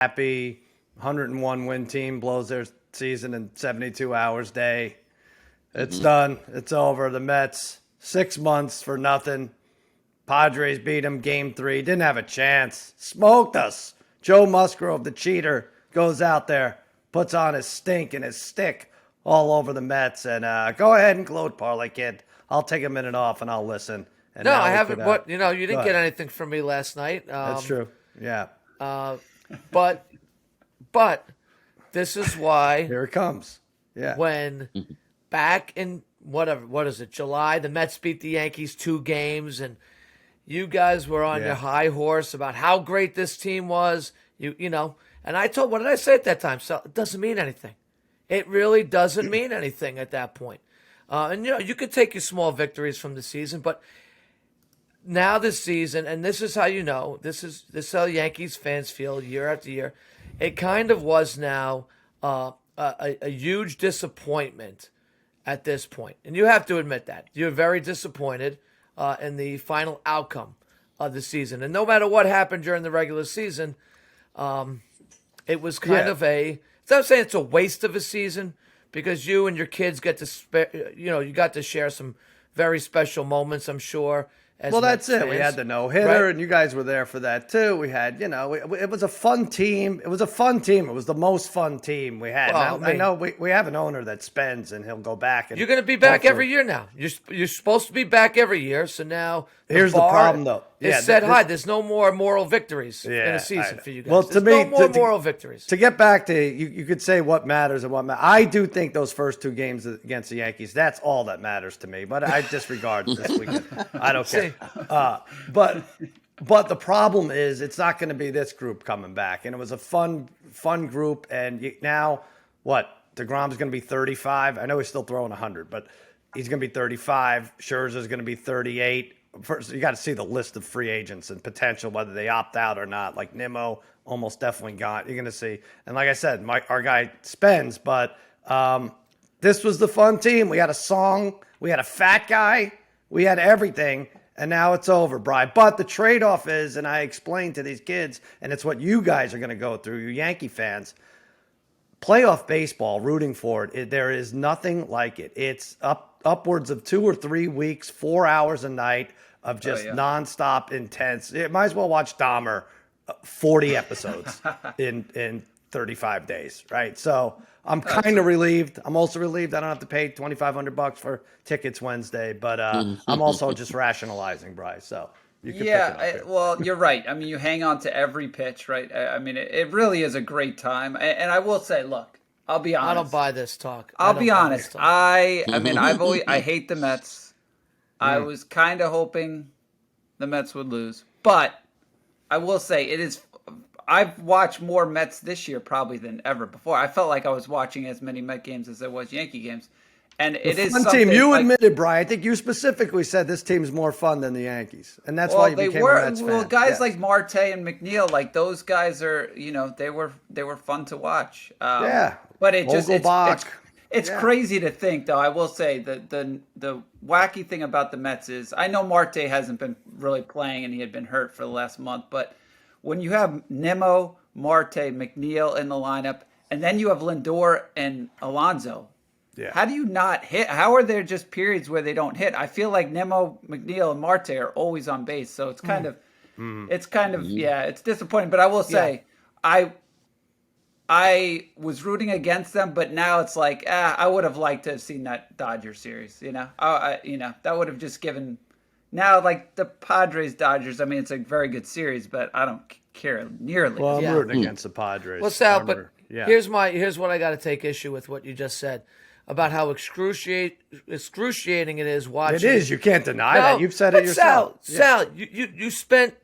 happy 101 win team blows their season in 72 hours day. It's done. It's over. The Mets, 6 months for nothing. Padres beat them game 3. Didn't have a chance. Smoked us. Joe Musgrove, the cheater, goes out there, puts on his stink and his stick all over the Mets. And go ahead and gloat, Parlay Kid. I'll take a minute off and I'll listen. And no, I haven't. But you didn't get anything from me last night. That's true. Yeah. But this is why. Here it comes. Yeah. When back in what is it, July, the Mets beat the Yankees 2 games, and you guys were on your high horse about how great this team was. And I told, what did I say at that time? So it doesn't mean anything. It really doesn't mean anything at that point. And you could take your small victories from the season, but now this season, and this is how this is how Yankees fans feel year after year. It kind of was now a huge disappointment at this point, and you have to admit that you're very disappointed in the final outcome of the season. And no matter what happened during the regular season, it was kind of I'm not saying it's a waste of a season, because you and your kids get to you got to share some very special moments, I'm sure. Well, that's it. We had the no-hitter, and you guys were there for that, too. We had, it was a fun team. It was a fun team. It was the most fun team we had. Well, now, I know we have an owner that spends, and he'll go back. And you're going to be back every year now. You're supposed to be back every year, so now here's the problem, though. It's set high. There's no more moral victories in a season for you guys. Well, There's no more moral victories. To get back to, you could say what matters and what matters. I do think those first 2 games against the Yankees, that's all that matters to me. But I disregard this weekend. I don't care. But the problem is it's not going to be this group coming back. And it was a fun group. And now, DeGrom's going to be 35. I know he's still throwing 100, but he's going to be 35. Scherzer's going to be 38. First, you got to see the list of free agents and potential, whether they opt out or not. Like Nimmo, almost definitely gone. You're going to see. And like I said, our guy spends, but this was the fun team. We had a song. We had a fat guy. We had everything. And now it's over, Bri. But the trade-off is, and I explained to these kids, and it's what you guys are going to go through, you Yankee fans, playoff baseball, rooting for it, there is nothing like it. It's upwards of 2 or 3 weeks, 4 hours a night of just nonstop intense. You might as well watch Dahmer 40 episodes in 35 days, right? So I'm kind of relieved. I'm also relieved I don't have to pay $2,500 for tickets Wednesday, but I'm also just rationalizing, Bryce. So you can pick it up well, you're right. I mean, you hang on to every pitch, right? I mean, it really is a great time. And I will say, look, I'll be honest. I don't buy this talk. I'll be honest. I mean, I hate the Mets. I was kind of hoping the Mets would lose, but I will say I've watched more Mets this year probably than ever before. I felt like I was watching as many Met games as there was Yankee games. And it is fun team. You admitted, Brian. I think you specifically said this team's more fun than the Yankees, and that's why you became a Mets fan. Well, guys like Marte and McNeil, like those guys are, they were fun to watch. But it's crazy to think, though. I will say the wacky thing about the Mets is I know Marte hasn't been really playing, and he had been hurt for the last month. But when you have Nimmo, Marte, McNeil in the lineup, and then you have Lindor and Alonso. Yeah. How do you not hit? How are there just periods where they don't hit? I feel like Nimmo, McNeil, and Marte are always on base, so it's kind of, it's disappointing. But I will say, I was rooting against them, but now it's like, I would have liked to have seen that Dodger series. That would have just given. Now, like the Padres Dodgers, I mean, it's a very good series, but I don't care nearly. Well, I'm rooting against the Padres. Well, Sal, but here's what I got to take issue with what you just said about how excruciating it is watching. It is. You can't deny that. You've said it yourself. Sal, you spent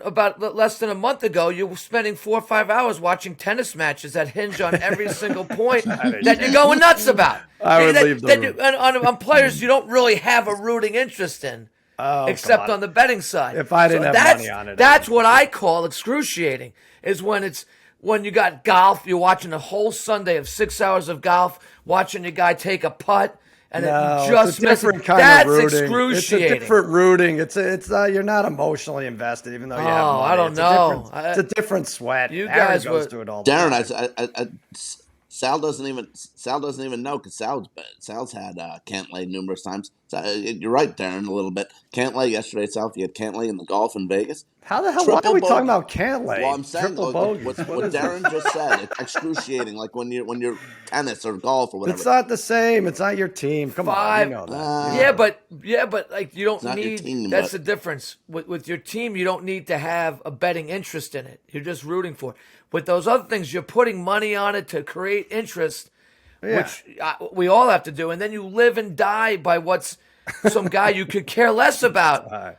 about less than a month ago, you were spending 4 or 5 hours watching tennis matches that hinge on every single point that you're going nuts about. I would leave the room. On players you don't really have a rooting interest in, except on the betting side. If I didn't have money on it. That's what I call excruciating, is when you got golf, you're watching a whole Sunday of 6 hours of golf, watching your guy take a putt, and No, it just it's a different kind That's of rooting. excruciating. It's a different rooting. It's you're not emotionally invested, even though you have money. I don't know. It's a different sweat. You Harry guys goes were through it all the Darren, time. Sal doesn't even know because Sal's had Cantlay numerous times. So, you're right, Darren, a little bit. Cantlay yesterday at South. You had Cantlay in the golf in Vegas. How the hell? Why are we talking about Cantlay? Well, I'm saying what Darren just said. It's excruciating. Like when you're tennis or golf or whatever. It's not the same. It's not your team. Come on, you know that. But like you don't need. Team, that's the difference with your team. You don't need to have a betting interest in it. You're just rooting for it. With those other things, you're putting money on it to create interest, which we all have to do, and then you live and die by what's some guy you could care less about. My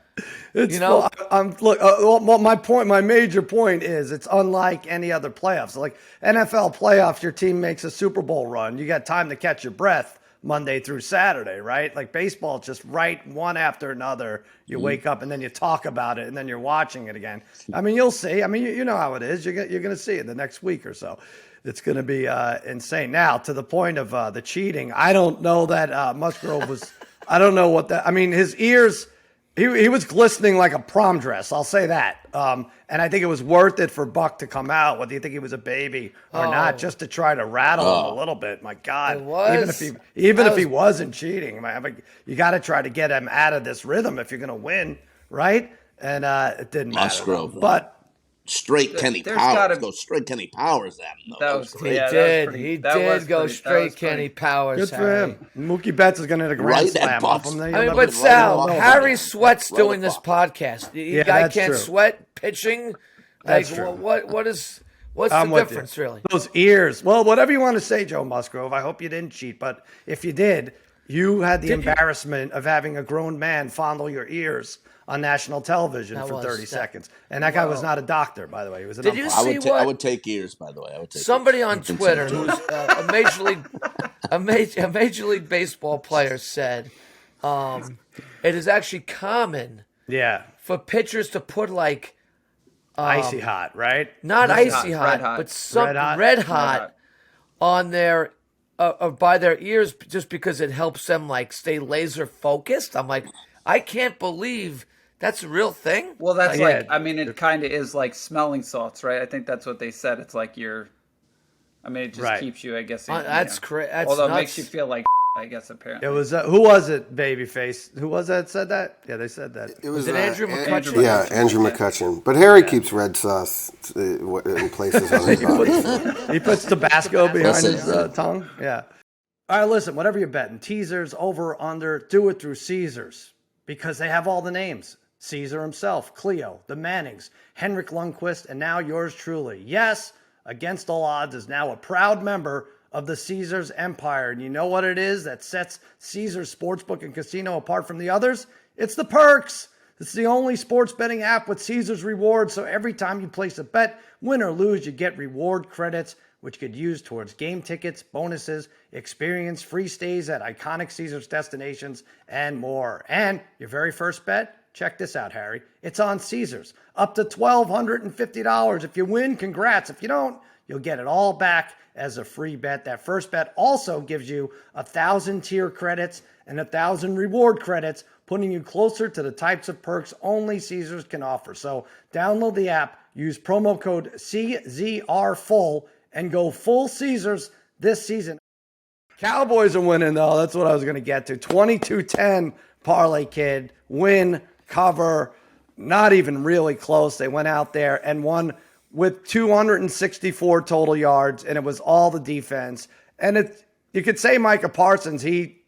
major point is it's unlike any other playoffs. Like NFL playoffs, your team makes a Super Bowl run. You got time to catch your breath Monday through Saturday, right? Like baseball, it's just right one after another. You wake up and then you talk about it and then you're watching it again. I mean, you'll see. I mean, you know how it is. You're going to see it the next week or so. It's going to be insane. Now, to the point of the cheating, I don't know that Musgrove was – I don't know what that – I mean, his ears – he was glistening like a prom dress. I'll say that. And I think it was worth it for Buck to come out, whether you think he was a baby or not, just to try to rattle him a little bit. My God, it was. Even if he wasn't cheating, you got to try to get him out of this rhythm if you're going to win, right? And it didn't matter. Musgrove, but straight Kenny Powers. Go straight Kenny Powers at him. He did go straight Kenny Powers. Good for him. Mookie Betts is going to hit a grand slam off him. But Sal, Harry sweats doing this podcast. You guy can't sweat pitching. That's true. What's the difference, really? Those ears. Well, whatever you want to say, Joe Musgrove. I hope you didn't cheat, but if you did, you had the embarrassment of having a grown man fondle your ears on national television for 30 seconds. And that guy was not a doctor, by the way. He was an umpire. I would take ears, by the way. Somebody on Twitter who's a major league baseball player said it is actually common for pitchers to put like icy hot, right? Not icy hot, but some red hot on their by their ears just because it helps them like stay laser focused. I'm like, I can't believe that's a real thing. Well, that's it kind of is like smelling salts, right? I think that's what they said. It's like it just keeps you, I guess. That's crazy. Although it makes you feel like, I guess, apparently. It was, who was it, Babyface? Who was that said that? Yeah, they said that. It was Andrew McCutchen? Yeah, Andrew McCutchen. But Harry keeps red sauce in places on his body. He puts Tabasco behind his tongue. Yeah. All right, listen, whatever you're betting, teasers, over, under, do it through Caesars because they have all the names. Caesar himself, Cleo, the Mannings, Henrik Lundqvist, and now yours truly. Yes, Against All Odds is now a proud member of the Caesars empire. And you know what it is that sets Caesars Sportsbook and Casino apart from the others? It's the perks. It's the only sports betting app with Caesars rewards. So every time you place a bet, win or lose, you get reward credits, which could use towards game tickets, bonuses, experience, free stays at iconic Caesars destinations, and more. And your very first bet, check this out, Harry. It's on Caesars. Up to $1,250. If you win, congrats. If you don't, you'll get it all back as a free bet. That first bet also gives you 1,000 tier credits and 1,000 reward credits, putting you closer to the types of perks only Caesars can offer. So download the app, use promo code CZRFULL, and go full Caesars this season. Cowboys are winning, though. That's what I was going to get to. 22-10 parlay kid. Win, cover, not even really close. They went out there and won with 264 total yards, and it was all the defense. And you could say Micah Parsons, he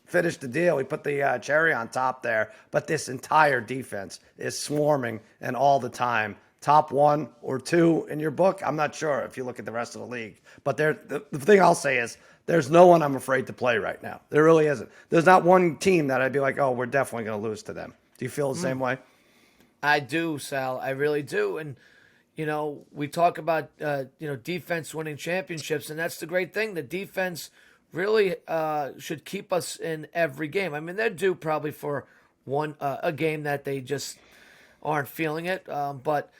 finished the deal. He put the cherry on top there. But this entire defense is swarming and all the time. Top 1 or 2 in your book? I'm not sure if you look at the rest of the league. But the thing I'll say is there's no one I'm afraid to play right now. There really isn't. There's not one team that I'd be like, oh, we're definitely going to lose to them. Do you feel the same way? I do, Sal. I really do. And, we talk about, defense winning championships, and that's the great thing. The defense really should keep us in every game. I mean, they're due probably for a game that they just aren't feeling it. But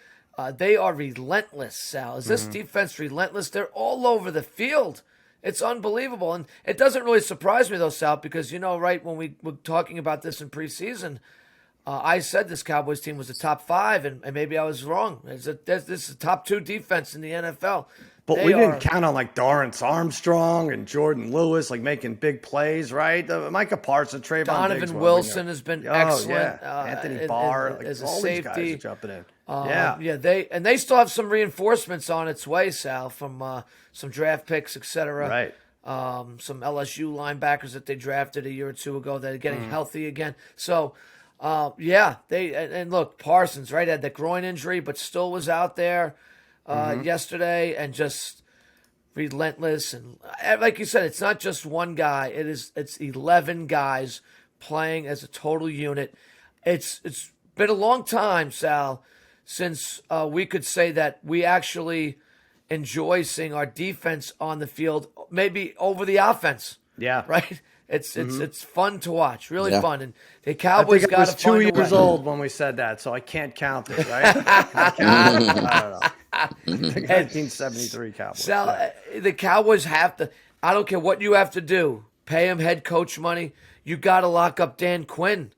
they are relentless, Sal. Is this defense relentless? They're all over the field. It's unbelievable. And it doesn't really surprise me, though, Sal, because, right, when we were talking about this in preseason, I said this Cowboys team was a top 5, and maybe I was wrong. This is a top 2 defense in the NFL. But we didn't count on like Dorrance Armstrong and Jordan Lewis like making big plays, right? Micah Parsons, Trayvon Donovan Diggs, Wilson has been excellent. Yeah. Anthony Barr, as a all safety. these guys are jumping in. Yeah, they still have some reinforcements on its way, Sal, from some draft picks, etc. Right. Some LSU linebackers that they drafted a year or two ago that are getting healthy again. So, and look, Parsons, right, had that groin injury, but still was out there yesterday and just relentless. And like you said, it's not just one guy. It's 11 guys playing as a total unit. It's been a long time, Sal, since we could say that we actually enjoy seeing our defense on the field, maybe over the offense. Yeah. Right? It's fun to watch, really fun. And the Cowboys got to find 2 a years way. old when we said that, so I can't count it, right? I don't know. 1973 Cowboys. Sal, the Cowboys have to, I don't care what you have to do, pay him head coach money. You got to lock up Dan Quinn.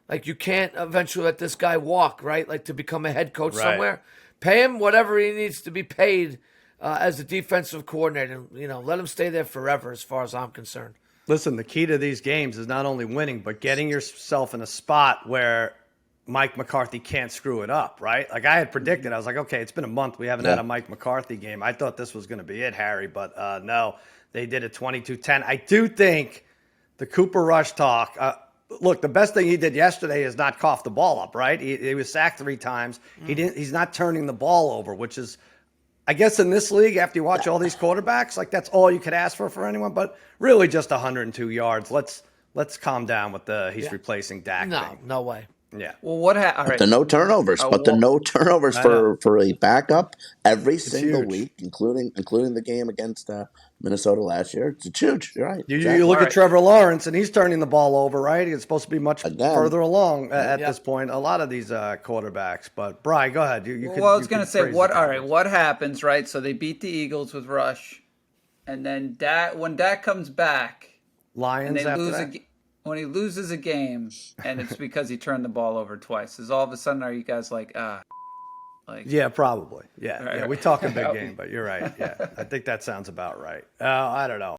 Like, you can't eventually let this guy walk, right? Like, to become a head coach somewhere. Pay him whatever he needs to be paid as a defensive coordinator. Let him stay there forever as far as I'm concerned. Listen, the key to these games is not only winning, but getting yourself in a spot where Mike McCarthy can't screw it up, right? Like I had predicted, I was like, okay, it's been a month. We haven't had a Mike McCarthy game. I thought this was going to be it, Harry, but no, they did it 22-10. I do think the Cooper Rush talk, look, the best thing he did yesterday is not cough the ball up, right? He was sacked 3 times. He's not turning the ball over, which is, I guess in this league, after you watch all these quarterbacks, like that's all you could ask for anyone, but really just 102 yards. Let's calm down with he's replacing Dak thing. No way. Yeah. Well, all right. The no turnovers, the no turnovers for a backup every single week, including the game against Minnesota last year. It's huge. You're right. You look at Trevor Lawrence, and he's turning the ball over, right? He's supposed to be much further along at this point. A lot of these quarterbacks. But Bri, go ahead. I was going to say what happens, right? So they beat the Eagles with Rush, and then when Dak comes back, Lions and they after lose that. when he loses a game, and it's because he turned the ball over twice, is all of a sudden are you guys like, yeah, probably. Yeah, right. we talk a big game, but you're right. Yeah, I think that sounds about right. I don't know.